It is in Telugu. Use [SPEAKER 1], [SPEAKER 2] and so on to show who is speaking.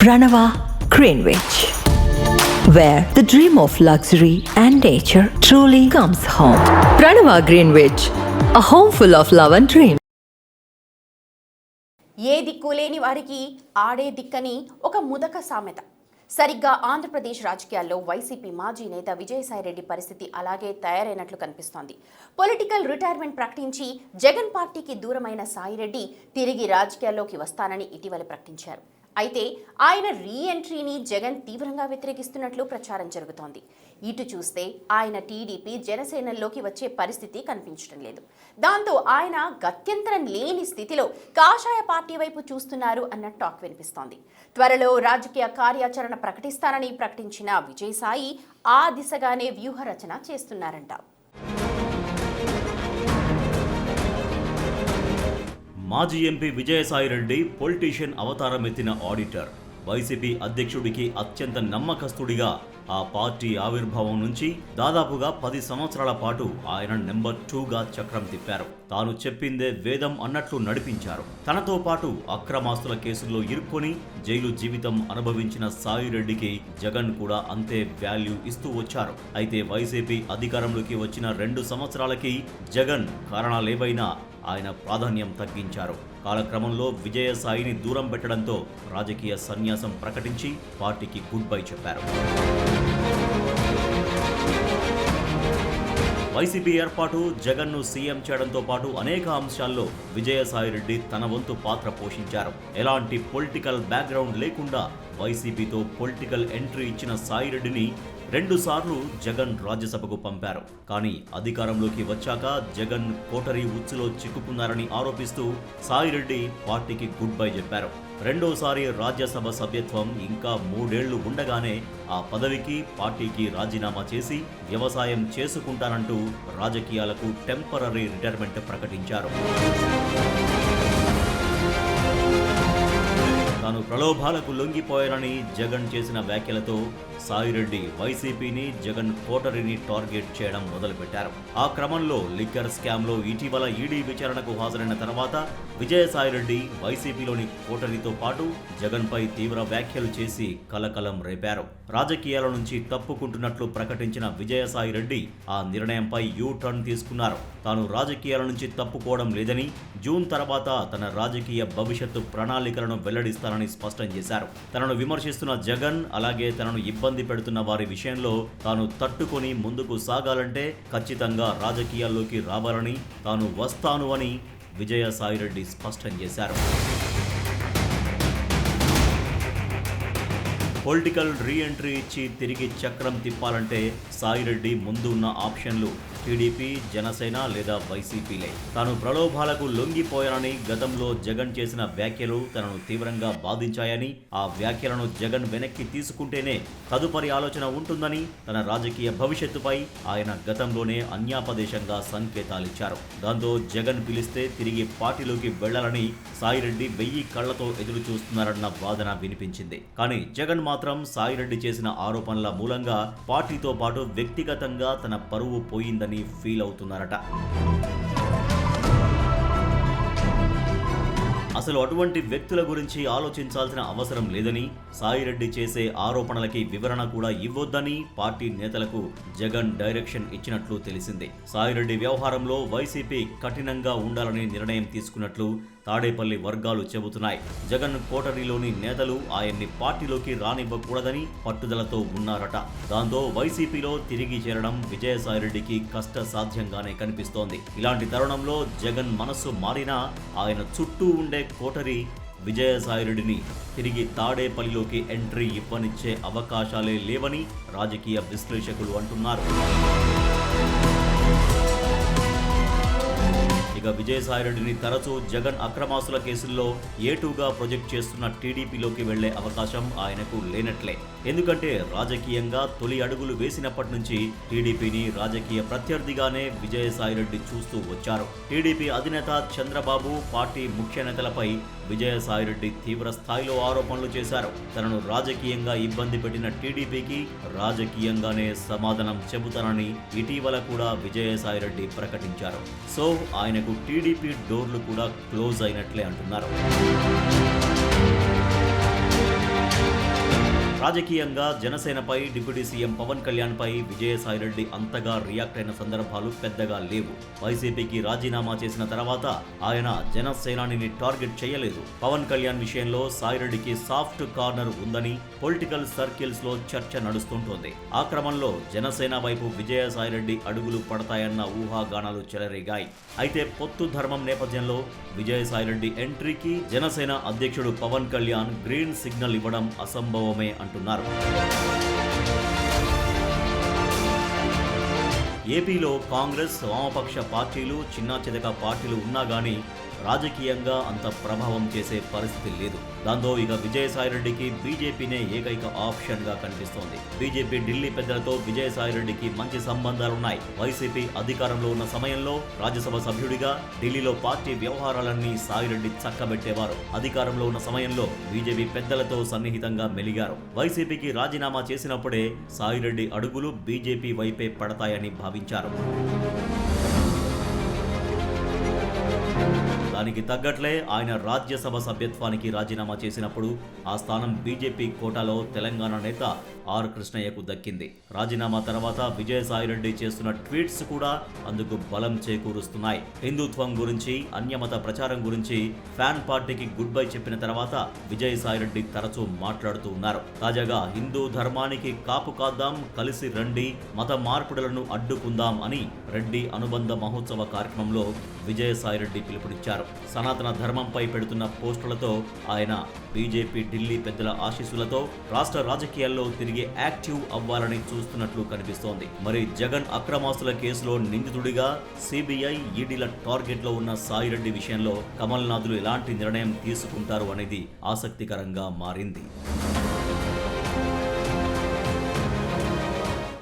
[SPEAKER 1] Pranava Greenwich, where the dream of luxury and nature truly comes home. Pranava Greenwich, a home full of love and dream.
[SPEAKER 2] ఏ దిక్కు లేని వారికి ఆడే దిక్కని ఒక ముదక సామెత. సరిగ్గా ఆంధ్రప్రదేశ్ రాజకీయాల్లో వైసీపీ మాజీ నేత విజయసాయిరెడ్డి పరిస్థితి అలాగే తయారైనట్లు కనిపిస్తోంది. పొలిటికల్ రిటైర్మెంట్ ప్రకటించి జగన్ పార్టీకి దూరమైన సాయిరెడ్డి తిరిగి రాజకీయాల్లోకి వస్తానని ఇటీవల ప్రకటించారు. అయితే ఆయన రీ ఎంట్రీని జగన్ తీవ్రంగా వ్యతిరేకిస్తున్నట్లు ప్రచారం జరుగుతోంది. ఇటు చూస్తే ఆయన టీడీపీ జనసేనల్లోకి వచ్చే పరిస్థితి కనిపించడం లేదు. దాంతో ఆయన గత్యంతరం లేని స్థితిలో కాషాయ పార్టీ వైపు చూస్తున్నారు అన్న టాక్ వినిపిస్తోంది. త్వరలో రాజకీయ కార్యాచరణ ప్రకటిస్తానని ప్రకటించిన విజయసాయి ఆ దిశగానే వ్యూహరచన చేస్తున్నారంట.
[SPEAKER 3] మాజీ ఎంపీ విజయసాయిరెడ్డి పొలిటీషియన్ అవతారం ఎత్తిన ఆడిటర్. వైసీపీ అధ్యక్షుడికి అత్యంత నమ్మకస్తుడిగా ఆ పార్టీ ఆవిర్భావం నుంచి దాదాపుగా 10 సంవత్సరాల పాటు ఆయన నెంబర్ 2గా చక్రం తిప్పారు. తాను చెప్పిందే వేదం అన్నట్లు నడిపించారు. తనతో పాటు అక్రమాస్తుల కేసుల్లో ఇరుక్కొని జైలు జీవితం అనుభవించిన సాయిరెడ్డికి జగన్ కూడా అంతే వాల్యూ ఇస్తూ వచ్చారు. అయితే వైసీపీ అధికారంలోకి వచ్చిన 2 సంవత్సరాలకి జగన్ కారణాలేవైనా ఆయన ప్రాధాన్యం తగ్గించారు. కాలక్రమంలో విజయసాయిని దూరం పెట్టడంతో రాజకీయ సన్యాసం ప్రకటించి పార్టీకి గుడ్ బై చెప్పారు. వైసీపీ ఏర్పాటు, జగన్ను సీఎం చేయడంతో పాటు అనేక అంశాల్లో విజయసాయిరెడ్డి తన వంతు పాత్ర పోషించారు. ఎలాంటి పొలిటికల్ బ్యాక్గ్రౌండ్ లేకుండా వైసీపీతో పొలిటికల్ ఎంట్రీ ఇచ్చిన సాయిరెడ్డిని 2 సార్లు జగన్ రాజ్యసభకు పంపారు. కానీ అధికారంలోకి వచ్చాక జగన్ కోటరీ ఉచ్చులో చిక్కుకున్నారని ఆరోపిస్తూ సాయిరెడ్డి పార్టీకి గుడ్ బై చెప్పారు. రెండోసారి రాజ్యసభ సభ్యత్వం ఇంకా 3 ఏళ్లు ఉండగానే ఆ పదవికి పార్టీకి రాజీనామా చేసి వ్యవసాయం చేసుకుంటానంటూ రాజకీయాలకు టెంపరరీ రిటైర్మెంట్ ప్రకటించారు. తాను ప్రలోభాలకు లొంగిపోయానని జగన్ చేసిన వ్యాఖ్యలతో సాయిరెడ్డి వైసీపీని, జగన్ కోటరీని టార్గెట్ చేయడం మొదలుపెట్టారు. ఆ క్రమంలో లిక్కర్ స్కామ్లో ఇటీవల ఈడీ విచారణకు హాజరైన తర్వాత విజయసాయిరెడ్డి వైసీపీలోని కోటరీతో పాటు జగన్పై తీవ్ర వ్యాఖ్యలు చేసి కలకలం రేపారు. రాజకీయాల నుంచి తప్పుకుంటున్నట్లు ప్రకటించిన విజయసాయిరెడ్డి ఆ నిర్ణయంపై యూ టర్న్ తీసుకున్నారు. తాను రాజకీయాల నుంచి తప్పుకోవడం లేదని, జూన్ తర్వాత తన రాజకీయ భవిష్యత్తు ప్రణాళికలను వెల్లడిస్తానని స్పష్టం చేశారు. తనను విమర్శిస్తున్న జగన్, అలాగే తనను ఇబ్బంది పెడుతున్న వారి విషయంలో తాను తట్టుకొని ముందుకు సాగాలంటే ఖచ్చితంగా రాజకీయాల్లోకి రావాలని, తాను వస్తాను అని విజయసాయిరెడ్డి స్పష్టం చేశారు. పొలిటికల్ రీ ఎంట్రీ ఇచ్చి తిరిగి చక్రం తిప్పాలంటే సాయిరెడ్డి ముందు ఉన్న ఆప్షన్లు టీడీపీ, జనసేన లేదా వైసీపీలే. తాను ప్రలోభాలకు లొంగిపోయానని గతంలో జగన్ చేసిన వ్యాఖ్యలు తనను తీవ్రంగా బాధించాయని, ఆ వ్యాఖ్యలను జగన్ వెనక్కి తీసుకుంటేనే తదుపరి ఆలోచన ఉంటుందని, తన రాజకీయ భవిష్యత్తుపై ఆయన గతంలోనే అన్యాపదేశంగా సంకేతాలిచ్చారు. దాంతో జగన్ పిలిస్తే తిరిగి పార్టీలోకి వెళ్లాలని సాయిరెడ్డి 1000 కళ్లతో ఎదురు చూస్తున్నారన్న వాదన వినిపించింది. కానీ జగన్ మాత్రం సాయిరెడ్డి చేసిన ఆరోపణల మూలంగా పార్టీతో పాటు వ్యక్తిగతంగా తన పరువు పోయిందని ఫీల్ అవుతున్నారట. అసలు అటువంటి వ్యక్తుల గురించి ఆలోచించాల్సిన అవసరం లేదని, సాయిరెడ్డి చేసే ఆరోపణలకి వివరణ కూడా ఇవ్వొద్దని పార్టీ నేతలకు జగన్ డైరెక్షన్ ఇచ్చినట్లు తెలిసింది. సాయిరెడ్డి వ్యవహారంలో వైసీపీ కఠినంగా ఉండాలని నిర్ణయం తీసుకున్నట్లు తాడేపల్లి వర్గాలు చెబుతున్నాయి. జగన్ కోటరీలోని నేతలు ఆయన్ని పార్టీలోకి రానివ్వకూడదని పట్టుదలతో ఉన్నారట. దాంతో వైసీపీలో తిరిగి చేరడం విజయసాయిరెడ్డికి కష్టసాధ్యంగానే కనిపిస్తోంది. ఇలాంటి తరుణంలో జగన్ మనస్సు మారినా ఆయన చుట్టూ ఉండే కోటరీ విజయసాయిరెడ్డిని తిరిగి తాడేపల్లిలోకి ఎంట్రీ ఇవ్వనిచ్చే అవకాశాలే లేవని రాజకీయ విశ్లేషకులు అంటున్నారు. ఇక విజయసాయిరెడ్డిని తరచూ జగన్ అక్రమాస్తుల కేసుల్లో A2గా ప్రొజెక్ట్ చేస్తున్న టీడీపీలోకి వెళ్లే అవకాశం ఆయనకు లేనట్లే. ఎందుకంటే రాజకీయంగా తొలి అడుగులు వేసినప్పటి నుంచి టీడీపీని రాజకీయ ప్రత్యర్థిగానే విజయసాయిరెడ్డి చూస్తూ వచ్చారు. టీడీపీ అధినేత చంద్రబాబు, పార్టీ ముఖ్య నేతలపై విజయసాయిరెడ్డి తీవ్ర స్థాయిలో ఆరోపణలు చేశారు. తనను రాజకీయంగా ఇబ్బంది పెట్టిన టీడీపీకి రాజకీయంగానే సమాధానం చెబుతానని ఇటీవల కూడా విజయసాయిరెడ్డి ప్రకటించారు. సో ఆయనకు టీడీపీ డోర్లు కూడా క్లోజ్ అయినట్లే అంటున్నారు. రాజకీయంగా జనసేనపై డిప్యూటీ సీఎం పవన్ కళ్యాణ్ పై విజయసాయిరెడ్డి అంతగా రియాక్ట్ అయిన సందర్భాలు పెద్దగా లేవు. వైసీపీకి రాజీనామా చేసిన తర్వాత ఆయన జనసేనాని టార్గెట్ చేయలేదు. పవన్ కళ్యాణ్ విషయంలో సాయిరెడ్డికి సాఫ్ట్ కార్నర్ ఉందని పొలిటికల్ సర్కిల్స్ లో చర్చ నడుస్తుంటోంది. ఆ క్రమంలో జనసేన వైపు విజయసాయిరెడ్డి అడుగులు పడతాయన్న ఊహాగానాలు చెలరేగాయి. అయితే పొత్తు ధర్మం నేపథ్యంలో విజయసాయిరెడ్డి ఎంట్రీకి జనసేన అధ్యక్షుడు పవన్ కళ్యాణ్ గ్రీన్ సిగ్నల్ ఇవ్వడం అసంభవమే అంటున్నారు. ఏపీలో కాంగ్రెస్, వామపక్ష పార్టీలు, చిన్నా చితక పార్టీలు ఉన్నా గానీ రాజకీయంగా అంత ప్రభావం చేసే పరిస్థితి లేదు. దాంతో ఇక విజయసాయిరెడ్డికి బీజేపీనే ఏకైక ఆప్షన్ గా కనిపిస్తోంది. బీజేపీ ఢిల్లీ పెద్దలతో విజయసాయిరెడ్డికి మంచి సంబంధాలున్నాయి. వైసీపీ అధికారంలో ఉన్న సమయంలో రాజ్యసభ సభ్యుడిగా ఢిల్లీలో పార్టీ వ్యవహారాలన్నీ సాయిరెడ్డి చక్కబెట్టేవారు. అధికారంలో ఉన్న సమయంలో బీజేపీ పెద్దలతో సన్నిహితంగా మెలిగారు. వైసీపీకి రాజీనామా చేసినప్పుడే సాయిరెడ్డి అడుగులు బీజేపీ వైపే పడతాయని భావించారు. దానికి తగ్గట్లే ఆయన రాజ్యసభ సభ్యత్వానికి రాజీనామా చేసినప్పుడు ఆ స్థానం బీజేపీ కోటాలో తెలంగాణ నేత ఆర్ కృష్ణయ్యకు దక్కింది. రాజీనామా తర్వాత విజయసాయిరెడ్డి చేస్తున్న ట్వీట్స్ కూడా అందుకు బలం చేకూరుస్తున్నాయి. హిందుత్వం గురించి, అన్యమత ప్రచారం గురించి ఫ్యాన్ పార్టీకి గుడ్ బై చెప్పిన తర్వాత విజయసాయిరెడ్డి తరచూ మాట్లాడుతూ ఉన్నారు. తాజాగా హిందూ ధర్మానికి కాపు కాద్దాం, కలిసి రండి, మత మార్పుడులను అడ్డుకుందాం అని రెడ్డి అనుబంధ మహోత్సవ కార్యక్రమంలో విజయసాయిరెడ్డి పిలుపునిచ్చారు. సనాతన ధర్మంపై పెడుతున్న పోస్టులతో ఆయన బీజేపీ ఢిల్లీ పెద్దల ఆశీస్సులతో రాష్ట్ర రాజకీయాల్లో తిరిగి యాక్టివ్ అవ్వాలని చూస్తున్నట్లు కనిపిస్తోంది. మరి జగన్ అక్రమాస్తుల కేసులో నిందితుడిగా సిబిఐ, ఈడీల టార్గెట్ లో ఉన్న సాయిరెడ్డి విషయంలో కమల్నాథులు ఎలాంటి నిర్ణయం తీసుకుంటారు అనేది ఆసక్తికరంగా మారింది.